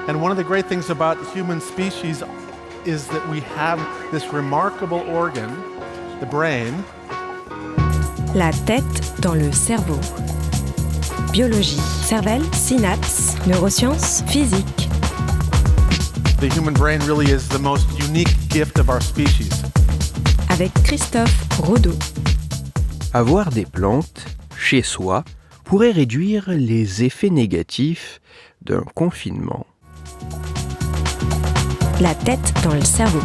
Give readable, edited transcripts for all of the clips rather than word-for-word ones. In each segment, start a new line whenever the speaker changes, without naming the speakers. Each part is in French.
And one of the great things about human species is that we have this remarkable organ, the brain.
La tête dans le cerveau. Biologie, cervelle, synapses, neurosciences, physique.
The human brain really is the most unique gift of our species.
Avec Christophe Rodeau.
Avoir des plantes chez soi pourrait réduire les effets négatifs d'un confinement.
La tête dans le cerveau.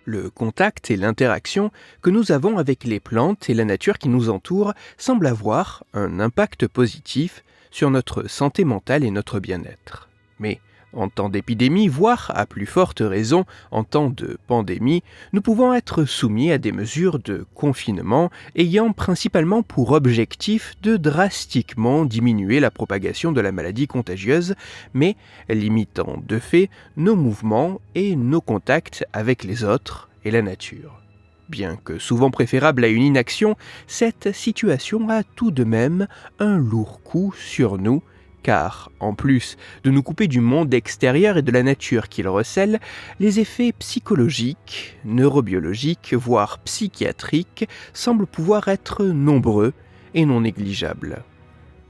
Le contact et l'interaction que nous avons avec les plantes et la nature qui nous entoure semblent avoir un impact positif sur notre santé mentale et notre bien-être. Mais en temps d'épidémie, voire à plus forte raison en temps de pandémie, nous pouvons être soumis à des mesures de confinement ayant principalement pour objectif de drastiquement diminuer la propagation de la maladie contagieuse, mais limitant de fait nos mouvements et nos contacts avec les autres et la nature. Bien que souvent préférable à une inaction, cette situation a tout de même un lourd coup sur nous, car, en plus de nous couper du monde extérieur et de la nature qu'il recèle, les effets psychologiques, neurobiologiques, voire psychiatriques semblent pouvoir être nombreux et non négligeables.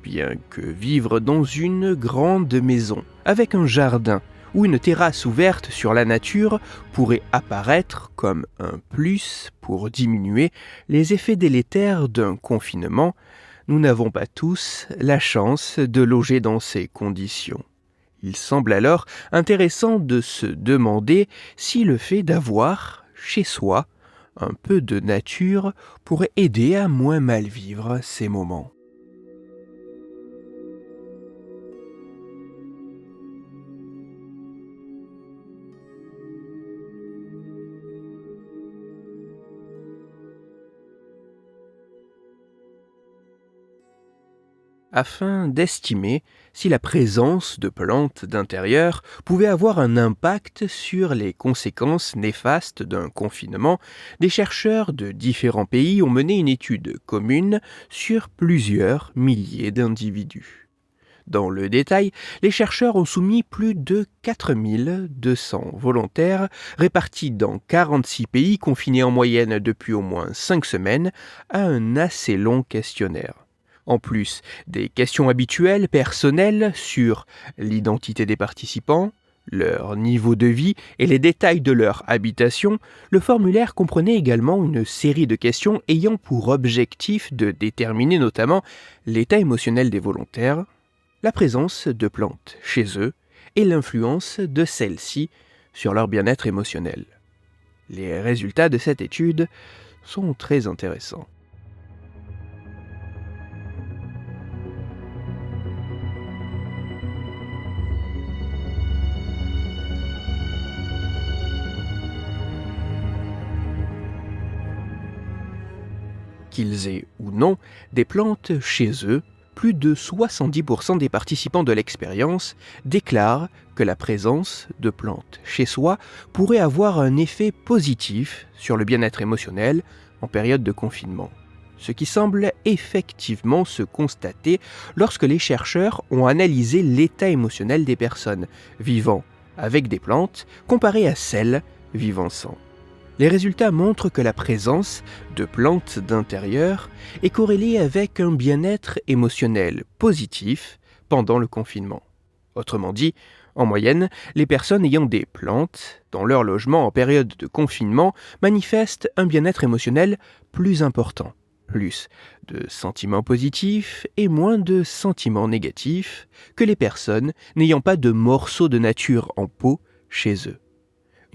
Bien que vivre dans une grande maison, avec un jardin ou une terrasse ouverte sur la nature pourrait apparaître comme un plus pour diminuer les effets délétères d'un confinement, nous n'avons pas tous la chance de loger dans ces conditions. Il semble alors intéressant de se demander si le fait d'avoir, chez soi, un peu de nature pourrait aider à moins mal vivre ces moments. Afin d'estimer si la présence de plantes d'intérieur pouvait avoir un impact sur les conséquences néfastes d'un confinement, des chercheurs de différents pays ont mené une étude commune sur plusieurs milliers d'individus. Dans le détail, les chercheurs ont soumis plus de 4200 volontaires répartis dans 46 pays confinés en moyenne depuis au moins 5 semaines à un assez long questionnaire. En plus des questions habituelles, personnelles, sur l'identité des participants, leur niveau de vie et les détails de leur habitation, le formulaire comprenait également une série de questions ayant pour objectif de déterminer notamment l'état émotionnel des volontaires, la présence de plantes chez eux et l'influence de celles-ci sur leur bien-être émotionnel. Les résultats de cette étude sont très intéressants. Qu'ils aient ou non des plantes chez eux, plus de 70% des participants de l'expérience déclarent que la présence de plantes chez soi pourrait avoir un effet positif sur le bien-être émotionnel en période de confinement. Ce qui semble effectivement se constater lorsque les chercheurs ont analysé l'état émotionnel des personnes vivant avec des plantes comparé à celles vivant sans. Les résultats montrent que la présence de plantes d'intérieur est corrélée avec un bien-être émotionnel positif pendant le confinement. Autrement dit, en moyenne, les personnes ayant des plantes dans leur logement en période de confinement manifestent un bien-être émotionnel plus important, plus de sentiments positifs et moins de sentiments négatifs que les personnes n'ayant pas de morceaux de nature en pot chez eux.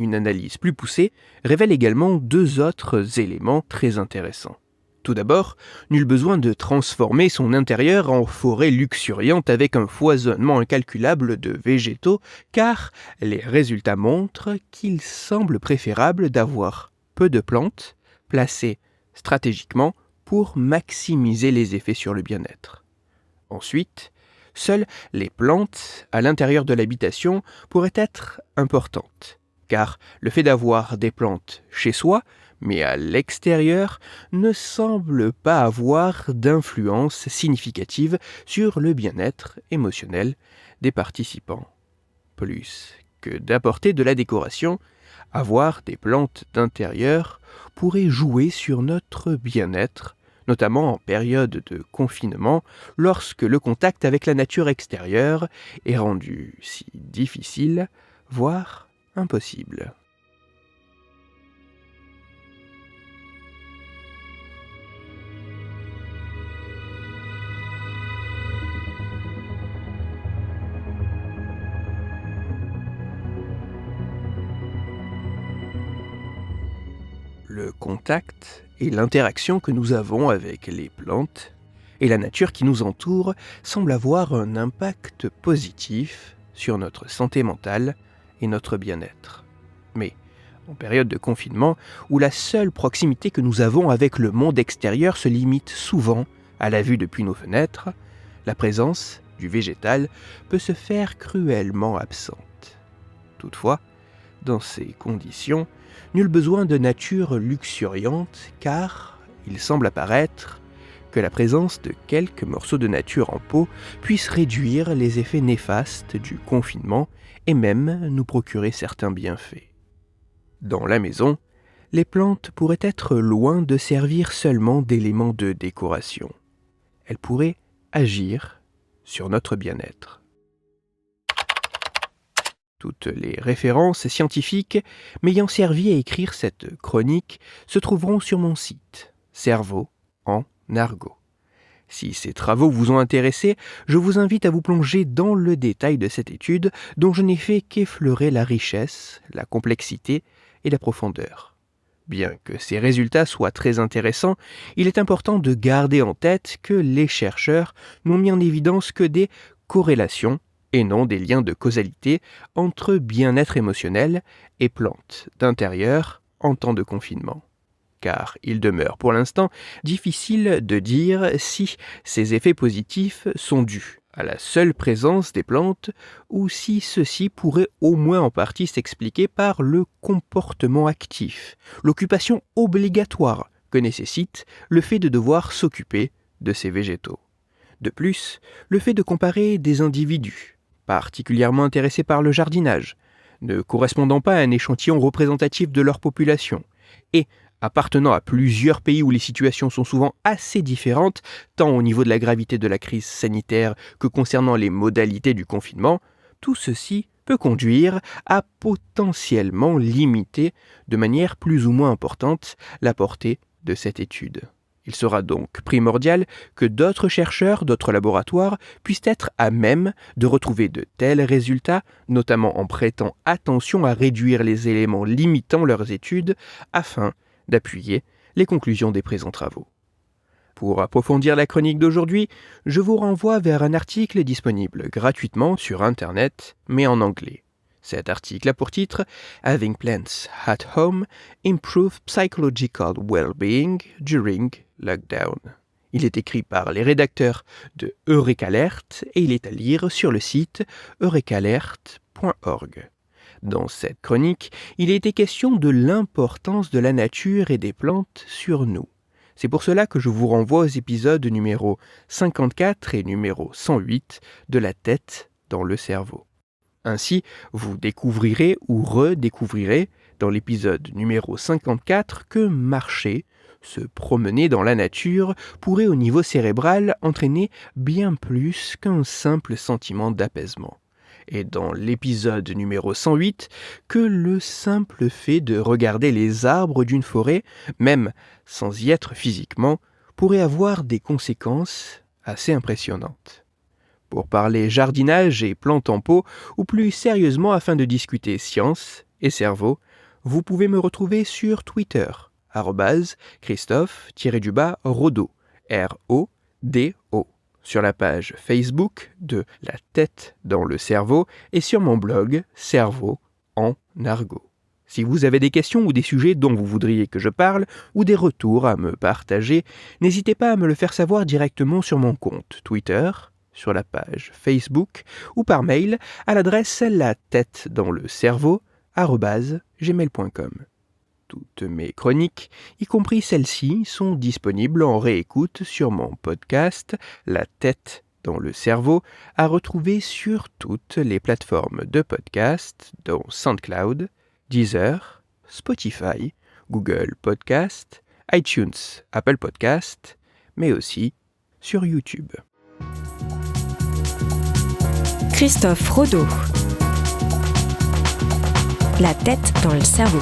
Une analyse plus poussée révèle également 2 autres éléments très intéressants. Tout d'abord, nul besoin de transformer son intérieur en forêt luxuriante avec un foisonnement incalculable de végétaux, car les résultats montrent qu'il semble préférable d'avoir peu de plantes placées stratégiquement pour maximiser les effets sur le bien-être. Ensuite, seules les plantes à l'intérieur de l'habitation pourraient être importantes, car le fait d'avoir des plantes chez soi, mais à l'extérieur, ne semble pas avoir d'influence significative sur le bien-être émotionnel des participants. Plus que d'apporter de la décoration, avoir des plantes d'intérieur pourrait jouer sur notre bien-être, notamment en période de confinement, lorsque le contact avec la nature extérieure est rendu si difficile, voire impossible. Le contact et l'interaction que nous avons avec les plantes et la nature qui nous entoure semblent avoir un impact positif sur notre santé mentale et notre bien-être. Mais en période de confinement, où la seule proximité que nous avons avec le monde extérieur se limite souvent à la vue depuis nos fenêtres, la présence du végétal peut se faire cruellement absente. Toutefois, dans ces conditions, nul besoin de nature luxuriante, car il semble apparaître que la présence de quelques morceaux de nature en pot puisse réduire les effets néfastes du confinement et même nous procurer certains bienfaits. Dans la maison, les plantes pourraient être loin de servir seulement d'éléments de décoration. Elles pourraient agir sur notre bien-être. Toutes les références scientifiques m'ayant servi à écrire cette chronique se trouveront sur mon site, Cerveau en argot. Si ces travaux vous ont intéressé, je vous invite à vous plonger dans le détail de cette étude dont je n'ai fait qu'effleurer la richesse, la complexité et la profondeur. Bien que ces résultats soient très intéressants, il est important de garder en tête que les chercheurs n'ont mis en évidence que des corrélations et non des liens de causalité entre bien-être émotionnel et plantes d'intérieur en temps de confinement. Car il demeure pour l'instant difficile de dire si ces effets positifs sont dus à la seule présence des plantes ou si ceci pourrait au moins en partie s'expliquer par le comportement actif, l'occupation obligatoire que nécessite le fait de devoir s'occuper de ces végétaux. De plus, le fait de comparer des individus particulièrement intéressés par le jardinage, ne correspondant pas à un échantillon représentatif de leur population, et appartenant à plusieurs pays où les situations sont souvent assez différentes, tant au niveau de la gravité de la crise sanitaire que concernant les modalités du confinement, tout ceci peut conduire à potentiellement limiter de manière plus ou moins importante la portée de cette étude. Il sera donc primordial que d'autres chercheurs, d'autres laboratoires puissent être à même de retrouver de tels résultats, notamment en prêtant attention à réduire les éléments limitant leurs études afin d'appuyer les conclusions des présents travaux. Pour approfondir la chronique d'aujourd'hui, je vous renvoie vers un article disponible gratuitement sur Internet, mais en anglais. Cet article a pour titre « Having plants at home improve psychological well-being during lockdown ». Il est écrit par les rédacteurs de Eurekalert et il est à lire sur le site eurekalert.org. Dans cette chronique, il a été question de l'importance de la nature et des plantes sur nous. C'est pour cela que je vous renvoie aux épisodes numéro 54 et numéro 108 de La tête dans le cerveau. Ainsi, vous découvrirez ou redécouvrirez dans l'épisode numéro 54 que marcher, se promener dans la nature, pourrait au niveau cérébral entraîner bien plus qu'un simple sentiment d'apaisement. Et dans l'épisode numéro 108, que le simple fait de regarder les arbres d'une forêt, même sans y être physiquement, pourrait avoir des conséquences assez impressionnantes. Pour parler jardinage et plantes en pot, ou plus sérieusement afin de discuter science et cerveau, vous pouvez me retrouver sur Twitter, @Christophe_Rodo, R-O-D-O, sur la page Facebook de La tête dans le cerveau et sur mon blog Cerveau en argot. Si vous avez des questions ou des sujets dont vous voudriez que je parle ou des retours à me partager, n'hésitez pas à me le faire savoir directement sur mon compte Twitter, sur la page Facebook ou par mail à l'adresse latettedanslecerveau gmail.com. Toutes mes chroniques, y compris celles-ci, sont disponibles en réécoute sur mon podcast La tête dans le cerveau, à retrouver sur toutes les plateformes de podcast, dont SoundCloud, Deezer, Spotify, Google Podcast, iTunes, Apple Podcast, mais aussi sur YouTube.
Christophe Rodeau. La tête dans le cerveau.